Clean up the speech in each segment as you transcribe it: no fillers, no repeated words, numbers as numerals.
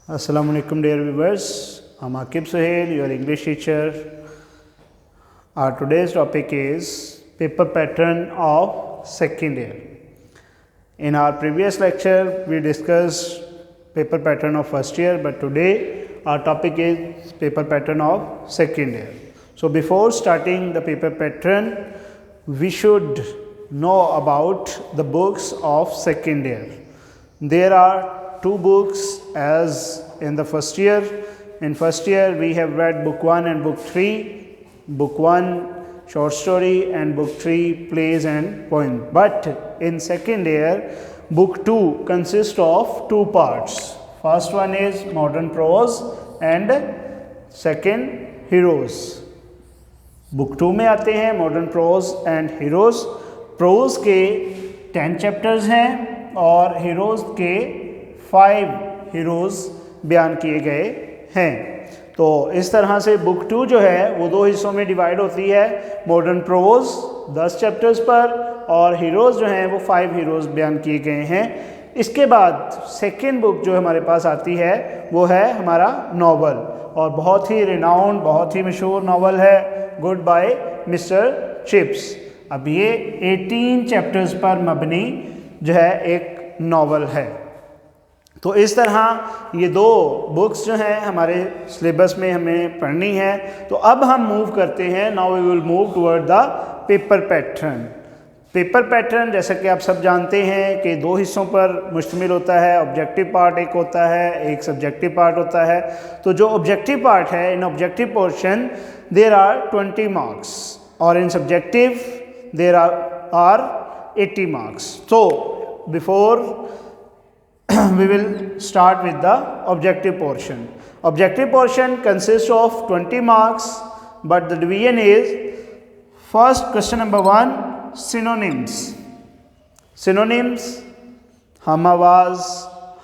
Assalamualaikum dear viewers, I'm Akib Suhail, your English teacher. Our today's topic is paper pattern of second year. In our previous lecture, we discussed paper pattern of first year, but today our topic is paper pattern of second year. So before starting the paper pattern, we should know about the books of second year. There are two books as in the first year. In first year we have read book 1 and book 3. Book 1 short story and book 3 plays and poem. But in second year book 2 consists of two parts. First one is modern prose and second heroes. Book 2 में आते हैं modern prose and heroes. Prose के 10 chapters हैं और heroes के 5 heroes बयान किए गए हैं. तो इस तरह से बुक 2 जो है वो दो हिस्सों में डिवाइड होती है. मॉडर्न प्रोज 10 चैप्टर्स पर और हीरोज़ जो हैं वो 5 हीरोज़ बयान किए गए हैं. इसके बाद सेकेंड बुक जो हमारे पास आती है वो है हमारा नावल और बहुत ही रिनाउंड बहुत ही मशहूर नावल है गुड बाय मिस्टर चिप्स. अब ये 18 चैप्टर्स पर मबनी जो है एक नावल है. तो इस तरह ये दो बुक्स जो हैं हमारे सिलेबस में हमें पढ़नी है. तो अब हम मूव करते हैं. Now we will move toward the paper pattern. Paper pattern जैसा कि आप सब जानते हैं कि दो हिस्सों पर मुश्तमिल होता है. ऑब्जेक्टिव पार्ट एक होता है, एक सब्जेक्टिव पार्ट होता है. तो जो ऑब्जेक्टिव पार्ट है, in objective portion there are 20 marks और in subjective there are 80 marks. तो before we will start with the objective portion. Objective portion consists of 20 marks, but the division is first question number 1 synonyms. Synonyms हम आवाज़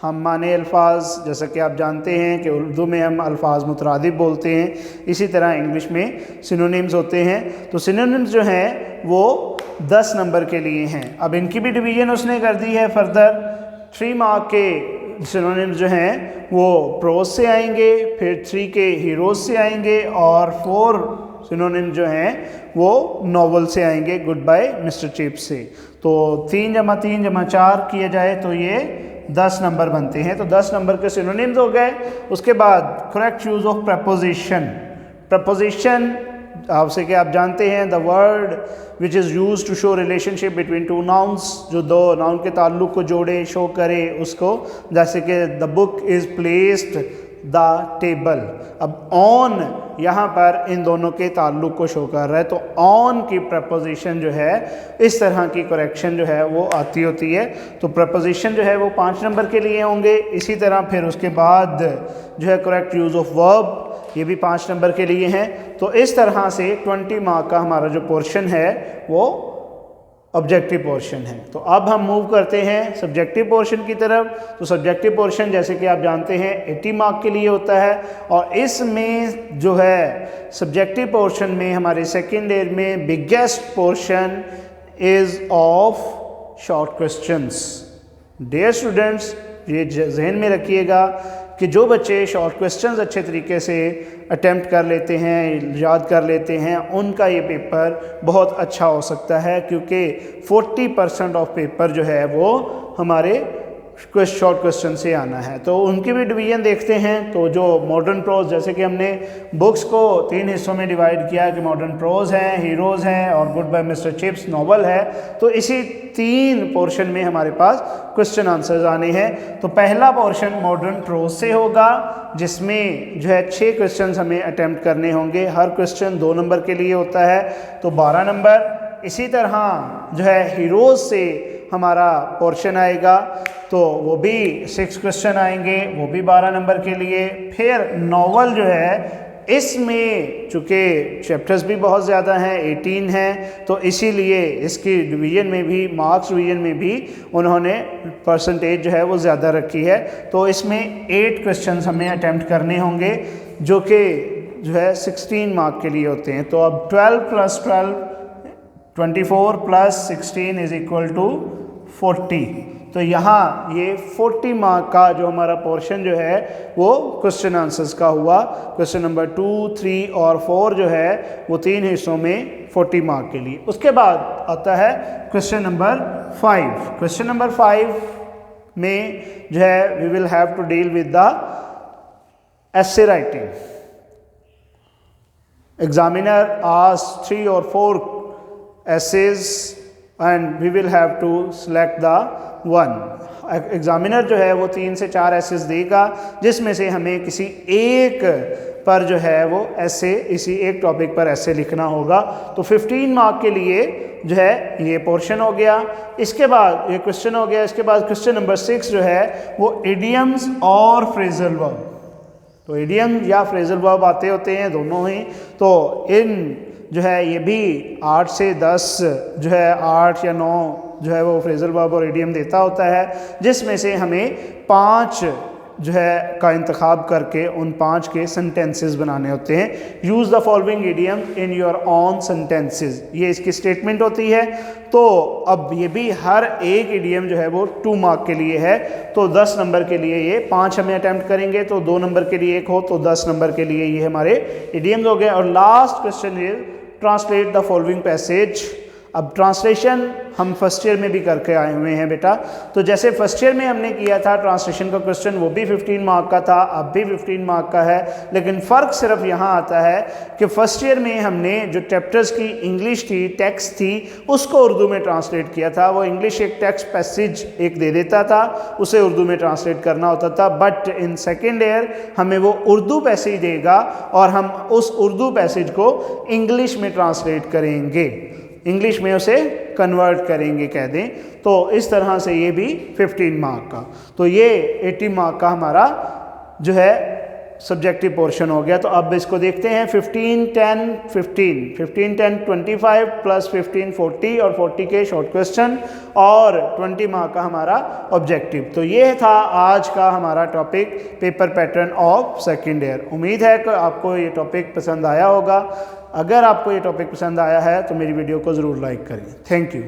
हम माने अल्फाज. जैसा कि आप जानते हैं कि उर्दू में हम अल्फाज मुतरादिफ बोलते हैं, इसी तरह इंग्लिश में सिनोनिम्स होते हैं. तो सिनोनिम्स जो हैं वो 10 नंबर के लिए हैं. अब इनकी भी डिवीजन उसने कर दी है फर्दर. 3 मार्क के सिनोनिम्स जो हैं वो प्रोज से आएंगे, फिर 3 के हीरोज़ से आएंगे और 4 सिनोनिम्स जो हैं वो नॉवल से आएंगे गुड बाय मिस्टर चिप्स से. तो 3 × 3 × 4 किया जाए तो ये 10 नंबर बनते हैं. तो 10 नंबर के सिनोनिम्स हो गए. उसके बाद correct use of preposition. Preposition आपसे कि आप जानते हैं the word which is use to show relationship between two nouns, जो दो नाउन के ताल्लुक़ को जोड़े शो करे उसको. जैसे कि the book is placed the table. अब ऑन यहाँ पर इन दोनों के ताल्लुक़ को शो कर रहा है. तो ऑन की प्रपोजिशन जो है इस तरह की करेक्शन जो है वो आती होती है. तो प्रपोजिशन जो है वो 5 नंबर के लिए होंगे. इसी तरह फिर उसके बाद जो है करेक्ट यूज़ ऑफ वर्ब, ये भी 5 नंबर के लिए हैं. तो इस तरह से 20 मार्क का हमारा जो पोर्शन है वो ऑब्जेक्टिव पोर्शन है. तो अब हम मूव करते हैं सब्जेक्टिव पोर्शन की तरफ. तो सब्जेक्टिव पोर्शन जैसे कि आप जानते हैं 80 मार्क के लिए होता है और इसमें जो है सब्जेक्टिव पोर्शन में हमारे सेकेंड ईयर में biggest portion is of short questions. Dear students, ये जहन में रखिएगा कि जो बच्चे शॉर्ट क्वेश्चंस अच्छे तरीके से अटेम्प्ट कर लेते हैं, याद कर लेते हैं, उनका ये पेपर बहुत अच्छा हो सकता है. क्योंकि 40% ऑफ पेपर जो है वो हमारे शॉर्ट क्वेश्चन से आना है. तो उनकी भी डिवीजन देखते हैं. तो जो मॉडर्न प्रोज, जैसे कि हमने बुक्स को 3 हिस्सों में डिवाइड किया कि मॉडर्न प्रोज हैं, हीरोज़ हैं और good bye Mister Chips novel है. तो इसी 3 पोर्शन में हमारे पास क्वेश्चन आंसर्स आने हैं. तो पहला पोर्शन मॉडर्न प्रोज से होगा जिसमें जो है 6 क्वेश्चन हमें अटैम्प्ट करने होंगे. हर क्वेश्चन 2 नंबर के लिए होता है तो 12 नंबर. इसी तरह जो है हीरोज़ से हमारा पोर्शन आएगा तो वो भी 6 क्वेश्चन आएंगे, वो भी 12 नंबर के लिए. फिर नावल जो है इसमें चूँकि चैप्टर्स भी बहुत ज़्यादा हैं, 18 हैं, तो इसीलिए इसकी डिवीज़न में भी मार्क्स डिवीज़न में भी उन्होंने परसेंटेज जो है वो ज़्यादा रखी है. तो इसमें 8 क्वेश्चन हमें अटैम्प्ट करने होंगे जो कि जो है 16 मार्क के लिए होते हैं. तो अब 12 + 12 24 + 16 = 40. तो तो यहाँ ये 40 मार्क का जो हमारा पोर्शन जो है वो क्वेश्चन आंसर्स का हुआ। क्वेश्चन नंबर 2, 3 और 4 जो है वो 3 हिस्सों में 40 मार्क के लिए। उसके बाद आता है क्वेश्चन नंबर 5। क्वेश्चन नंबर 5 में जो है we will have to deal with the essay writing. Examiner asks 3 or 4 essays and we will have to select the one. Examiner जो है वो 3 से 4 एसेस देगा जिसमें से हमें किसी एक पर जो है वो ऐसे इसी एक टॉपिक पर ऐसे लिखना होगा। तो 15 मार्क के लिए जो है ये पोर्शन हो गया। इसके बाद ये क्वेश्चन हो गया। इसके बाद क्वेश्चन नंबर 6 जो है वो इडियम्स और फ्रेजल वर्ब। तो इडियम या फ्रेजल वर्ब आते होते हैं दोनों ही। तो इन जो है ये भी 8 से 10 जो है 8 या 9 जो है वो फ्रेजल वर्ब और इडियम देता होता है, जिसमें से हमें 5 जो है का इंतखाब करके उन 5 के सेंटेंसेस बनाने होते हैं। Use the following idiom in your on sentences, ये इसकी स्टेटमेंट होती है। तो अब ये भी हर एक इडियम जो है वो 2 मार्क के लिए है। तो 10 नंबर के लिए ये 5 हमें अटैम्प्ट करेंगे, तो 2 नंबर के लिए 1 हो तो 10 नंबर के लिए ये हमारे इडियम्स हो गए। और last question is translate the following passage. अब ट्रांसलेशन हम फर्स्ट ईयर में भी करके आए हुए हैं बेटा। तो जैसे फर्स्ट ईयर में हमने किया था ट्रांसलेशन का क्वेश्चन, वो भी 15 मार्क का था, अब भी 15 मार्क का है। लेकिन फ़र्क सिर्फ यहाँ आता है कि फर्स्ट ईयर में हमने जो चैप्टर्स की इंग्लिश थी, टेक्स्ट थी, उसको उर्दू में ट्रांसलेट किया था। वो इंग्लिश एक टेक्स्ट पैसेज एक दे देता था, उसे उर्दू में ट्रांसलेट करना होता था। बट इन सेकेंड ईयर हमें वो उर्दू पैसेज देगा और हम उस उर्दू पैसेज को इंग्लिश में ट्रांसलेट करेंगे, इंग्लिश में उसे कन्वर्ट करेंगे कह दें। तो इस तरह से ये भी 15 मार्क का। तो ये 80 मार्क का हमारा जो है सब्जेक्टिव पोर्शन हो गया। तो अब इसको देखते हैं 15, 10, 15, 15, 10, 25 प्लस 15, 40 और 40 के शॉर्ट क्वेश्चन और 20 मार्क का हमारा ऑब्जेक्टिव। तो ये था आज का हमारा topic, paper pattern of second year. उम्मीद है कि आपको ये टॉपिक पसंद आया होगा। अगर आपको ये टॉपिक पसंद आया है तो मेरी वीडियो को ज़रूर लाइक करें। Thank you.